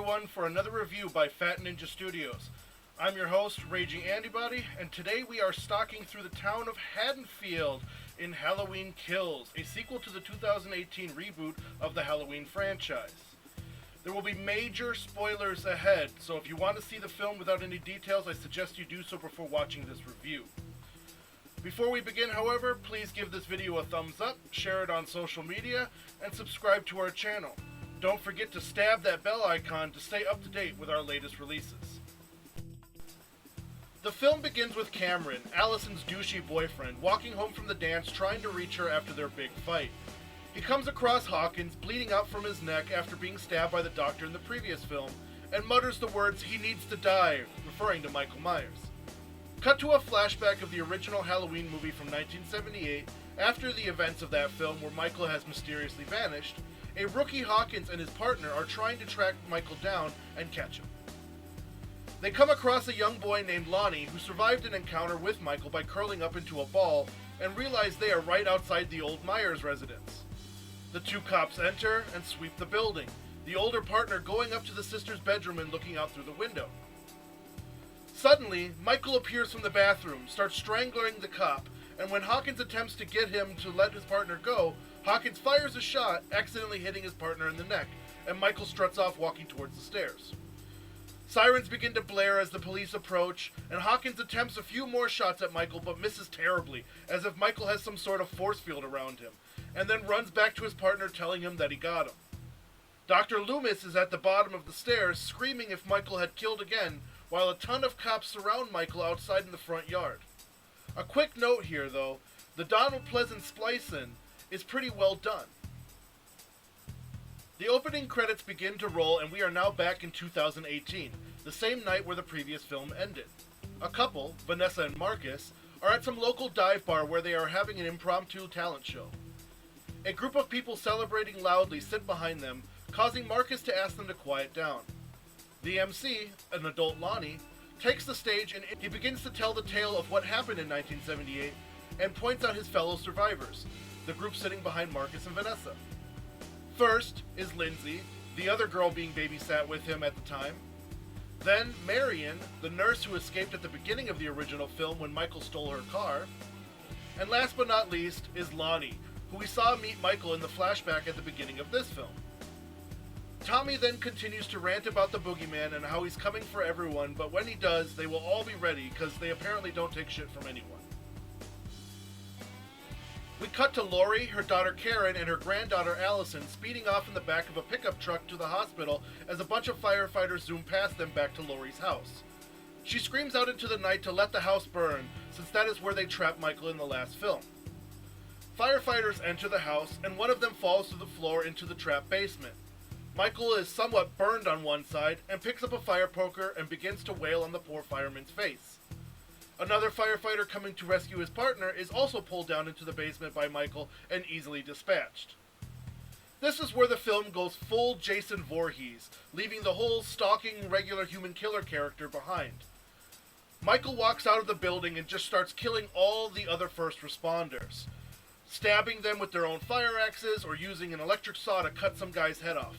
everyone for another review by Fat Ninja Studios. I'm your host, Raging Antibody, and today we are stalking through the town of Haddonfield in Halloween Kills, a sequel to the 2018 reboot of the Halloween franchise. There will be major spoilers ahead, so if you want to see the film without any details, I suggest you do so before watching this review. Before we begin, however, please give this video a thumbs up, share it on social media, and subscribe to our channel. Don't forget to stab that bell icon to stay up to date with our latest releases. The film begins with Cameron, Allison's douchey boyfriend, walking home from the dance trying to reach her after their big fight. He comes across Hawkins bleeding out from his neck after being stabbed by the doctor in the previous film, and mutters the words, "He needs to die," referring to Michael Myers. Cut to a flashback of the original Halloween movie from 1978, after the events of that film where Michael has mysteriously vanished. A rookie Hawkins and his partner are trying to track Michael down and catch him. They come across a young boy named Lonnie who survived an encounter with Michael by curling up into a ball and realize they are right outside the old Myers residence. The two cops enter and sweep the building, the older partner going up to the sister's bedroom and looking out through the window. Suddenly, Michael appears from the bathroom, starts strangling the cop, and when Hawkins attempts to get him to let his partner go, Hawkins fires a shot, accidentally hitting his partner in the neck, and Michael struts off walking towards the stairs. Sirens begin to blare as the police approach, and Hawkins attempts a few more shots at Michael but misses terribly, as if Michael has some sort of force field around him, and then runs back to his partner telling him that he got him. Dr. Loomis is at the bottom of the stairs, screaming if Michael had killed again, while a ton of cops surround Michael outside in the front yard. A quick note here, though, the Donald Pleasance splice-in is pretty well done. The opening credits begin to roll, and we are now back in 2018, the same night where the previous film ended. A couple, Vanessa and Marcus, are at some local dive bar where they are having an impromptu talent show. A group of people celebrating loudly sit behind them, causing Marcus to ask them to quiet down. The MC, an adult Lonnie, takes the stage and he begins to tell the tale of what happened in 1978 and points out his fellow survivors, the group sitting behind Marcus and Vanessa. First is Lindsay, the other girl being babysat with him at the time. Then Marion, the nurse who escaped at the beginning of the original film when Michael stole her car. And last but not least is Lonnie, who we saw meet Michael in the flashback at the beginning of this film. Tommy then continues to rant about the boogeyman and how he's coming for everyone, but when he does, they will all be ready because they apparently don't take shit from anyone. We cut to Lori, her daughter Karen, and her granddaughter Allison speeding off in the back of a pickup truck to the hospital as a bunch of firefighters zoom past them back to Lori's house. She screams out into the night to let the house burn, since that is where they trapped Michael in the last film. Firefighters enter the house, and one of them falls to the floor into the trap basement. Michael is somewhat burned on one side and picks up a fire poker and begins to wail on the poor fireman's face. Another firefighter coming to rescue his partner is also pulled down into the basement by Michael and easily dispatched. This is where the film goes full Jason Voorhees, leaving the whole stalking regular human killer character behind. Michael walks out of the building and just starts killing all the other first responders, stabbing them with their own fire axes or using an electric saw to cut some guy's head off.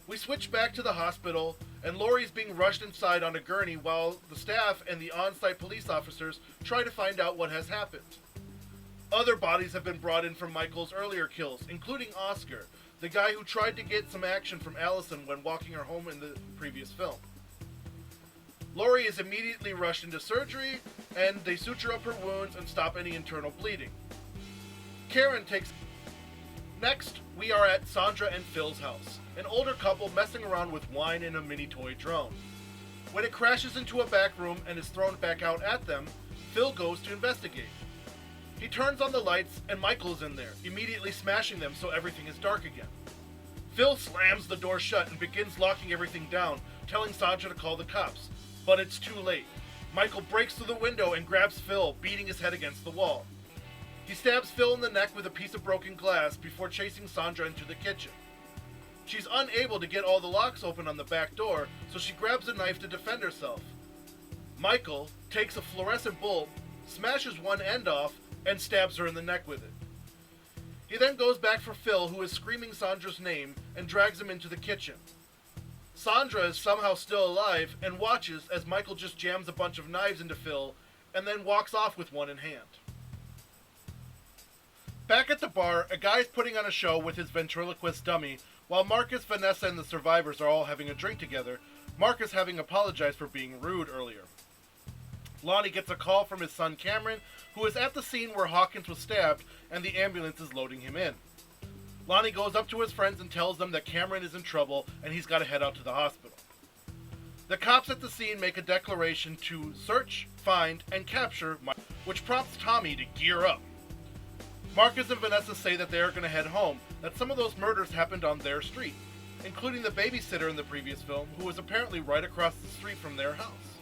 We switch back to the hospital, and Lori's being rushed inside on a gurney while the staff and the on-site police officers try to find out what has happened. Other bodies have been brought in from Michael's earlier kills, including Oscar, the guy who tried to get some action from Allison when walking her home in the previous film. Lori is immediately rushed into surgery, and they suture up her wounds and stop any internal bleeding. Karen takes... Next, we are at Sandra and Phil's house, an older couple messing around with wine in a mini toy drone. When it crashes into a back room and is thrown back out at them, Phil goes to investigate. He turns on the lights and Michael is in there, immediately smashing them so everything is dark again. Phil slams the door shut and begins locking everything down, telling Sandra to call the cops, but it's too late. Michael breaks through the window and grabs Phil, beating his head against the wall. He stabs Phil in the neck with a piece of broken glass before chasing Sandra into the kitchen. She's unable to get all the locks open on the back door, so she grabs a knife to defend herself. Michael takes a fluorescent bulb, smashes one end off, and stabs her in the neck with it. He then goes back for Phil, who is screaming Sandra's name, and drags him into the kitchen. Sandra is somehow still alive and watches as Michael just jams a bunch of knives into Phil and then walks off with one in hand. Back at the bar, a guy is putting on a show with his ventriloquist dummy, while Marcus, Vanessa, and the survivors are all having a drink together, Marcus having apologized for being rude earlier. Lonnie gets a call from his son Cameron, who is at the scene where Hawkins was stabbed, and the ambulance is loading him in. Lonnie goes up to his friends and tells them that Cameron is in trouble and he's got to head out to the hospital. The cops at the scene make a declaration to search, find, and capture Michael, which prompts Tommy to gear up. Marcus and Vanessa say that they are going to head home, that some of those murders happened on their street, including the babysitter in the previous film, who was apparently right across the street from their house.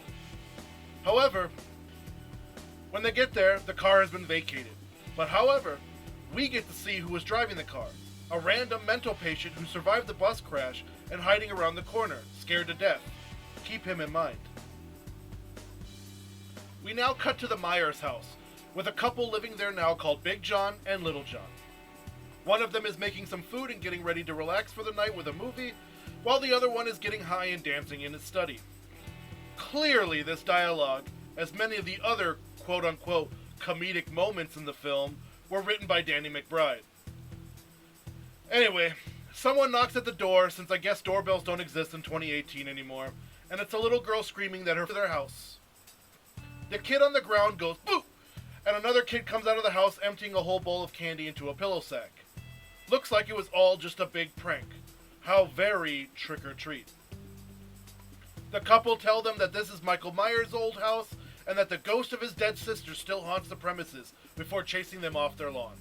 However, when they get there, the car has been vacated. But however, we get to see who was driving the car, a random mental patient who survived the bus crash and hiding around the corner, scared to death. Keep him in mind. We now cut to the Myers house, with a couple living there now called Big John and Little John. One of them is making some food and getting ready to relax for the night with a movie, while the other one is getting high and dancing in his study. Clearly, this dialogue, as many of the other quote-unquote comedic moments in the film, were written by Danny McBride. Anyway, someone knocks at the door, since I guess doorbells don't exist in 2018 anymore, and it's a little girl screaming that her to their house. The kid on the ground goes, "Boo!" and another kid comes out of the house emptying a whole bowl of candy into a pillow sack. Looks like it was all just a big prank. How very trick-or-treat. The couple tell them that this is Michael Myers' old house and that the ghost of his dead sister still haunts the premises before chasing them off their lawn.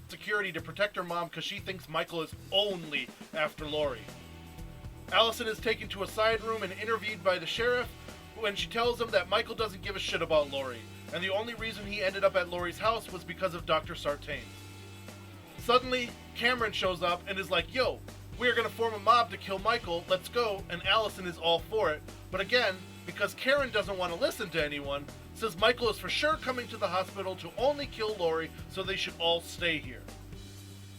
Security to protect her mom because she thinks Michael is only after Laurie. Allison is taken to a side room and interviewed by the sheriff when she tells him that Michael doesn't give a shit about Laurie, and the only reason he ended up at Laurie's house was because of Dr. Sartain. Suddenly, Cameron shows up and is like, "Yo, we are going to form a mob to kill Michael, let's go," and Allison is all for it, but again, because Karen doesn't want to listen to anyone, says Michael is for sure coming to the hospital to only kill Laurie, so they should all stay here.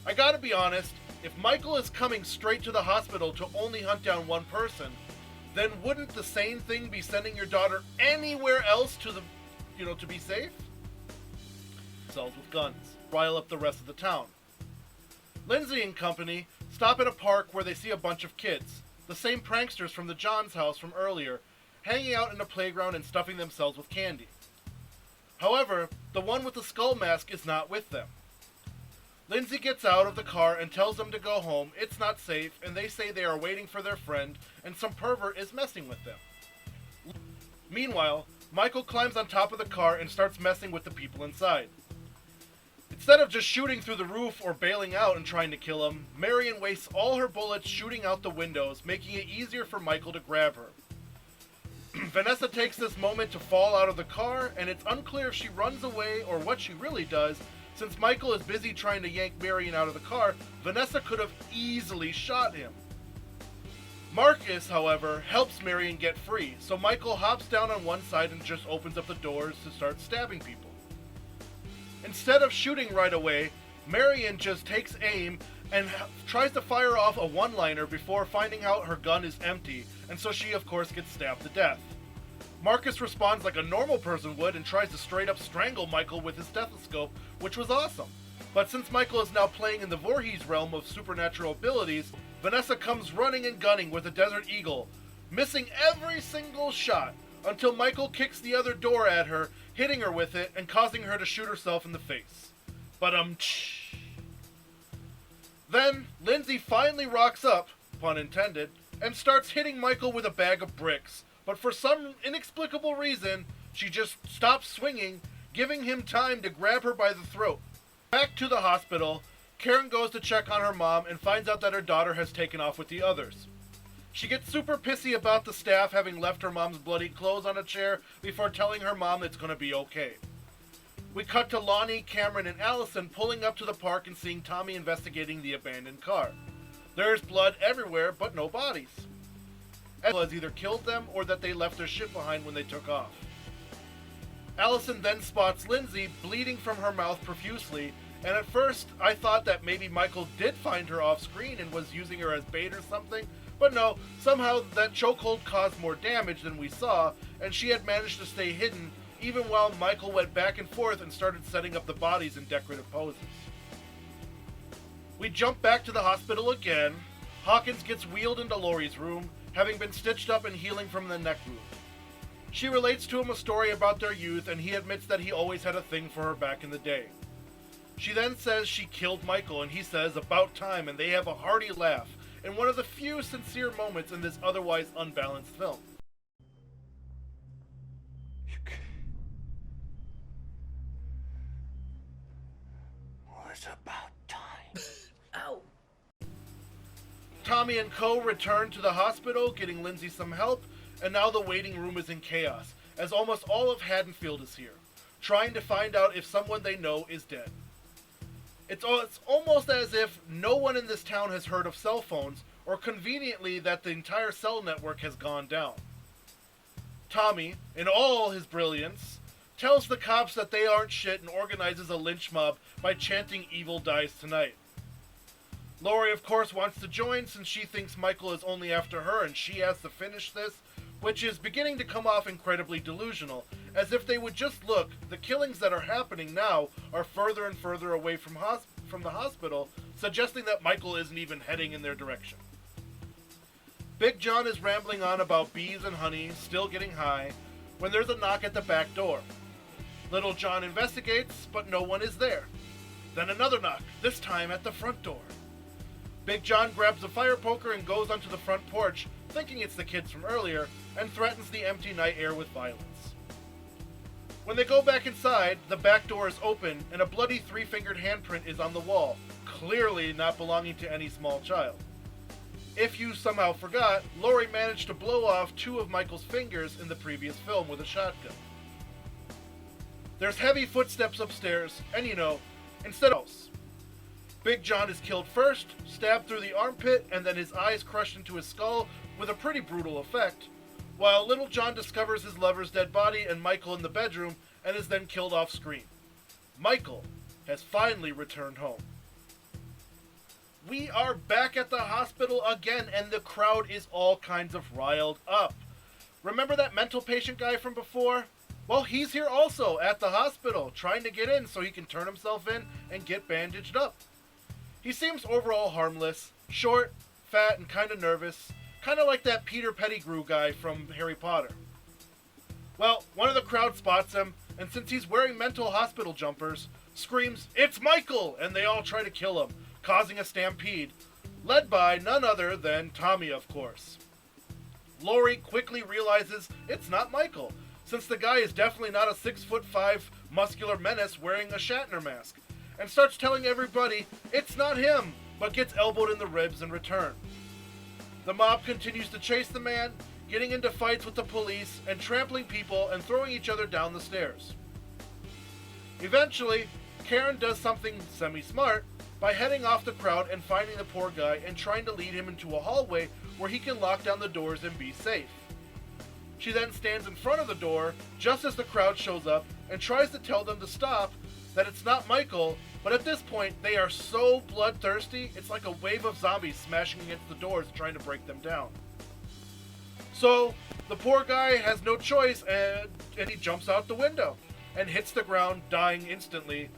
I gotta be honest, if Michael is coming straight to the hospital to only hunt down one person, then wouldn't the same thing be sending your daughter anywhere else to be safe? Sells with guns, rile up the rest of the town. Lindsay and company stop at a park where they see a bunch of kids, the same pranksters from the John's house from earlier, hanging out in a playground and stuffing themselves with candy. However, the one with the skull mask is not with them. Lindsay gets out of the car and tells them to go home, it's not safe, and they say they are waiting for their friend, and some pervert is messing with them. Meanwhile, Michael climbs on top of the car and starts messing with the people inside. Instead of just shooting through the roof or bailing out and trying to kill him, Marion wastes all her bullets shooting out the windows, making it easier for Michael to grab her. Vanessa takes this moment to fall out of the car, and it's unclear if she runs away or what she really does. Since Michael is busy trying to yank Marion out of the car, Vanessa could have easily shot him. Marcus, however, helps Marion get free, so Michael hops down on one side and just opens up the doors to start stabbing people. Instead of shooting right away, Marion just takes aim and tries to fire off a one-liner before finding out her gun is empty, and so she of course gets stabbed to death. Marcus responds like a normal person would and tries to straight up strangle Michael with his stethoscope, which was awesome. But since Michael is now playing in the Voorhees realm of supernatural abilities, Vanessa comes running and gunning with a Desert Eagle, missing every single shot, until Michael kicks the other door at her, hitting her with it and causing her to shoot herself in the face. Then, Lindsay finally rocks up, pun intended, and starts hitting Michael with a bag of bricks, but for some inexplicable reason, she just stops swinging, giving him time to grab her by the throat. Back to the hospital, Karen goes to check on her mom and finds out that her daughter has taken off with the others. She gets super pissy about the staff having left her mom's bloody clothes on a chair before telling her mom it's going to be okay. We cut to Lonnie, Cameron, and Allison pulling up to the park and seeing Tommy investigating the abandoned car. There's blood everywhere, but no bodies. Has either killed them or that they left their shit behind when they took off. Allison then spots Lindsay bleeding from her mouth profusely, and at first I thought that maybe Michael did find her off screen and was using her as bait or something, But no, somehow that chokehold caused more damage than we saw, and she had managed to stay hidden even while Michael went back and forth and started setting up the bodies in decorative poses. We jump back to the hospital again. Hawkins gets wheeled into Laurie's room, having been stitched up and healing from the neck wound. She relates to him a story about their youth, and he admits that he always had a thing for her back in the day. She then says she killed Michael, and he says, "About time," and they have a hearty laugh, in one of the few sincere moments in this otherwise unbalanced film. It's about time. Ow. Tommy and Co. return to the hospital, getting Lindsay some help, and now the waiting room is in chaos, as almost all of Haddonfield is here, trying to find out if someone they know is dead. It's almost as if no one in this town has heard of cell phones, or conveniently that the entire cell network has gone down. Tommy, in all his brilliance, tells the cops that they aren't shit and organizes a lynch mob by chanting "Evil dies tonight." Laurie, of course, wants to join since she thinks Michael is only after her and she has to finish this, which is beginning to come off incredibly delusional, as if they would just look, the killings that are happening now are further and further away from the hospital, suggesting that Michael isn't even heading in their direction. Big John is rambling on about bees and honey, still getting high, when there's a knock at the back door. Little John investigates, but no one is there. Then another knock, this time at the front door. Big John grabs a fire poker and goes onto the front porch, thinking it's the kids from earlier, and threatens the empty night air with violence. When they go back inside, the back door is open, and a bloody three-fingered handprint is on the wall, clearly not belonging to any small child. If you somehow forgot, Laurie managed to blow off 2 of Michael's fingers in the previous film with a shotgun. There's heavy footsteps upstairs, and instead of Big John is killed first, stabbed through the armpit, and then his eyes crushed into his skull with a pretty brutal effect, while Little John discovers his lover's dead body and Michael in the bedroom and is then killed off screen. Michael has finally returned home. We are back at the hospital again, and the crowd is all kinds of riled up. Remember that mental patient guy from before? Well, he's here also at the hospital, trying to get in so he can turn himself in and get bandaged up. He seems overall harmless, short, fat, and kind of nervous, kind of like that Peter Pettigrew guy from Harry Potter. Well, one of the crowd spots him, and since he's wearing mental hospital jumpers, screams, "It's Michael!" and they all try to kill him, causing a stampede, led by none other than Tommy, of course. Laurie quickly realizes it's not Michael, since the guy is definitely not a 6'5" muscular menace wearing a Shatner mask, and starts telling everybody it's not him, but gets elbowed in the ribs in return. The mob continues to chase the man, getting into fights with the police and trampling people and throwing each other down the stairs. Eventually, Karen does something semi-smart by heading off the crowd and finding the poor guy and trying to lead him into a hallway where he can lock down the doors and be safe. She then stands in front of the door just as the crowd shows up and tries to tell them to stop, that it's not Michael, but at this point they are so bloodthirsty it's like a wave of zombies smashing against the doors trying to break them down. So the poor guy has no choice and he jumps out the window and hits the ground, dying instantly.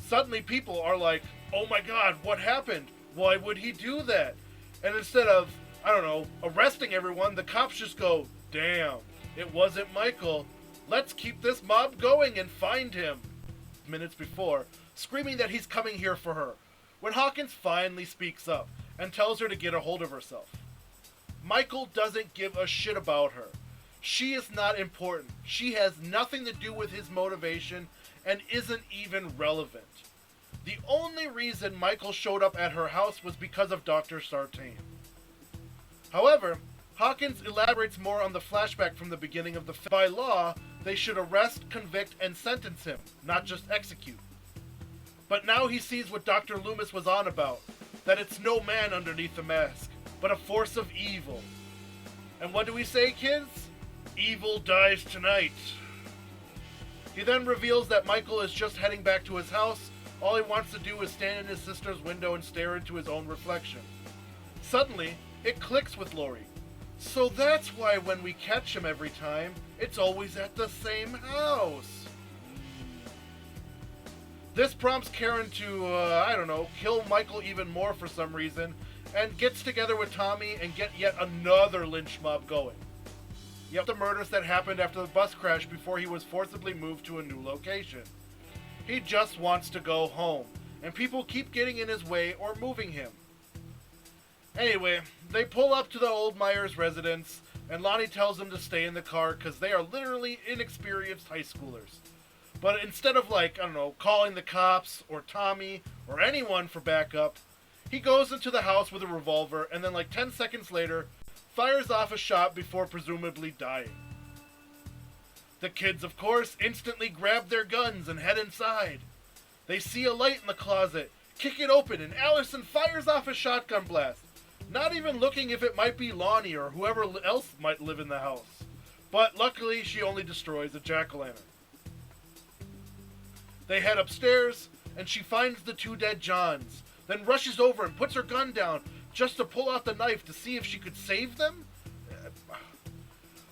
Suddenly people are like, "Oh my god, what happened? Why would he do that?" And instead of, arresting everyone, the cops just go, "Damn, it wasn't Michael. Let's keep this mob going and find him." Minutes before, screaming that he's coming here for her, when Hawkins finally speaks up and tells her to get a hold of herself. Michael doesn't give a shit about her. She is not important. She has nothing to do with his motivation and isn't even relevant. The only reason Michael showed up at her house was because of Dr. Sartain. However, Hawkins elaborates more on the flashback from the beginning of the film. By law, they should arrest, convict, and sentence him, not just execute. But now he sees what Dr. Loomis was on about, that it's no man underneath the mask, but a force of evil. And what do we say, kids? Evil dies tonight. He then reveals that Michael is just heading back to his house. All he wants to do is stand in his sister's window and stare into his own reflection. Suddenly, It clicks with Laurie. So that's why when we catch him every time, it's always at the same house. This prompts Karen to, kill Michael even more for some reason, and gets together with Tommy and get yet another lynch mob going. Yep, the murders that happened after the bus crash before he was forcibly moved to a new location. He just wants to go home, and people keep getting in his way or moving him. Anyway, they pull up to the old Myers residence, and Lonnie tells them to stay in the car because they are literally inexperienced high schoolers. But instead of calling the cops or Tommy or anyone for backup, he goes into the house with a revolver and then 10 seconds later, fires off a shot before presumably dying. The kids, of course, instantly grab their guns and head inside. They see a light in the closet, kick it open, and Allison fires off a shotgun blast, not even looking if it might be Lonnie or whoever else might live in the house. But luckily, she only destroys a jack-o'-lantern. They head upstairs, and she finds the two dead Johns, then rushes over and puts her gun down just to pull out the knife to see if she could save them?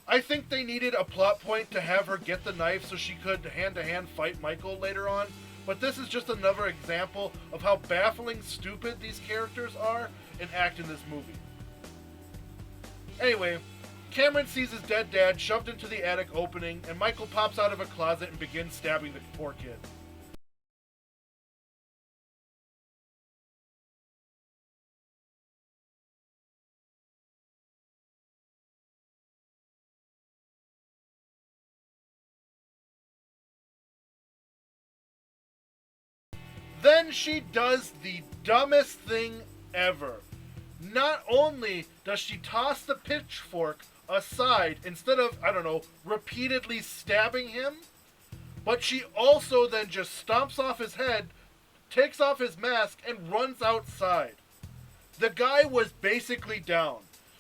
I think they needed a plot point to have her get the knife so she could hand-to-hand fight Michael later on, but this is just another example of how baffling stupid these characters are and act in this movie. Anyway, Cameron sees his dead dad shoved into the attic opening, and Michael pops out of a closet and begins stabbing the poor kid. Then she does the dumbest thing ever. Not only does she toss the pitchfork aside instead of, repeatedly stabbing him, but she also then just stomps off his head, takes off his mask, and runs outside. The guy was basically down.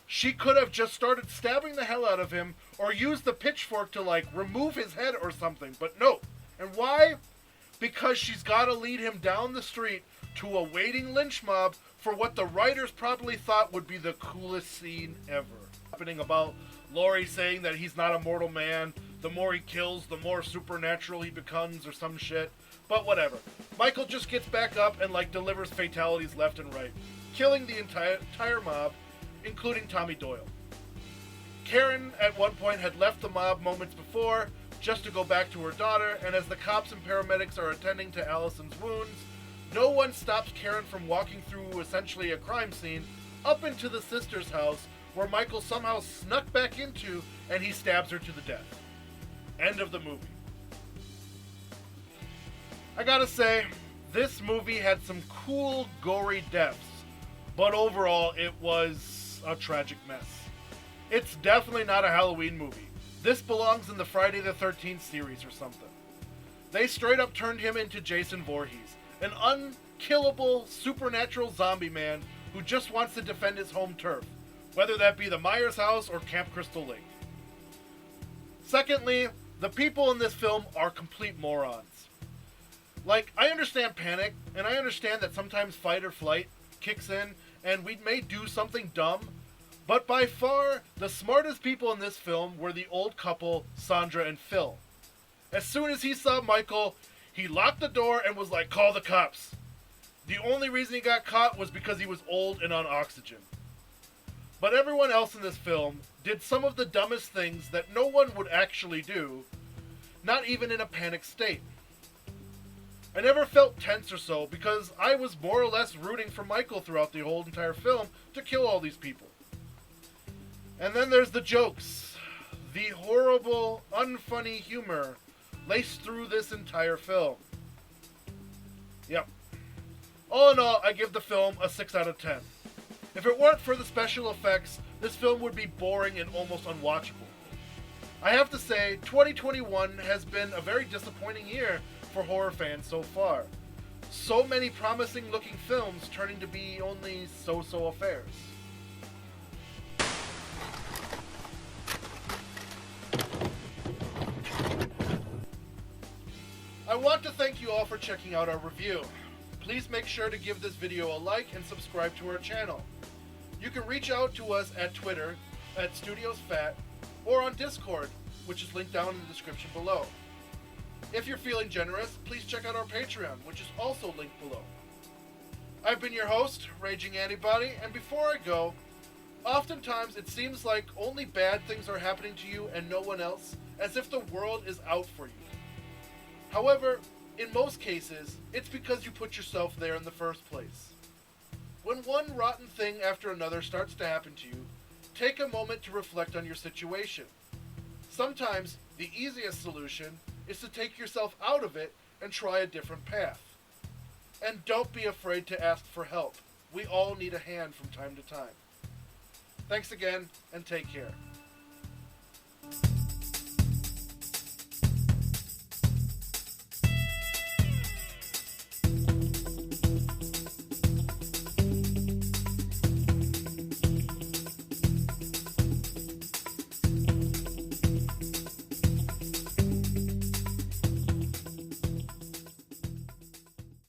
She could have just started stabbing the hell out of him or used the pitchfork to, remove his head or something, but no. And why? Because she's got to lead him down the street to a waiting lynch mob for what the writers probably thought would be the coolest scene ever. Happening about Laurie saying that he's not a mortal man, the more he kills, the more supernatural he becomes or some shit. But whatever. Michael just gets back up and delivers fatalities left and right, killing the entire mob, including Tommy Doyle. Karen at one point had left the mob moments before, just to go back to her daughter, and as the cops and paramedics are attending to Allison's wounds, no one stops Karen from walking through essentially a crime scene up into the sister's house, where Michael somehow snuck back into, and he stabs her to the death. End of the movie. I gotta say, this movie had some cool, gory deaths, but overall it was a tragic mess. It's definitely not a Halloween movie. This belongs in the Friday the 13th series or something. They straight up turned him into Jason Voorhees, an unkillable supernatural zombie man who just wants to defend his home turf, whether that be the Myers house or Camp Crystal Lake. Secondly, the people in this film are complete morons. I understand panic, and I understand that sometimes fight or flight kicks in, and we may do something dumb, but by far, the smartest people in this film were the old couple, Sandra and Phil. As soon as he saw Michael, he locked the door and was like, "Call the cops." The only reason he got caught was because he was old and on oxygen. But everyone else in this film did some of the dumbest things that no one would actually do, not even in a panicked state. I never felt tense or so because I was more or less rooting for Michael throughout the whole entire film to kill all these people. And then there's the jokes. The horrible, unfunny humor laced through this entire film. Yep. All in all, I give the film a 6 out of 10. If it weren't for the special effects, this film would be boring and almost unwatchable. I have to say, 2021 has been a very disappointing year for horror fans so far. So many promising looking films turning to be only so-so affairs. I want to thank you all for checking out our review. Please make sure to give this video a like and subscribe to our channel. You can reach out to us at Twitter, at StudiosFat, or on Discord, which is linked down in the description below. If you're feeling generous, please check out our Patreon, which is also linked below. I've been your host, Raging Antibody, and before I go, oftentimes it seems like only bad things are happening to you and no one else, as if the world is out for you. However, in most cases, it's because you put yourself there in the first place. When one rotten thing after another starts to happen to you, take a moment to reflect on your situation. Sometimes, the easiest solution is to take yourself out of it and try a different path. And don't be afraid to ask for help. We all need a hand from time to time. Thanks again, and take care.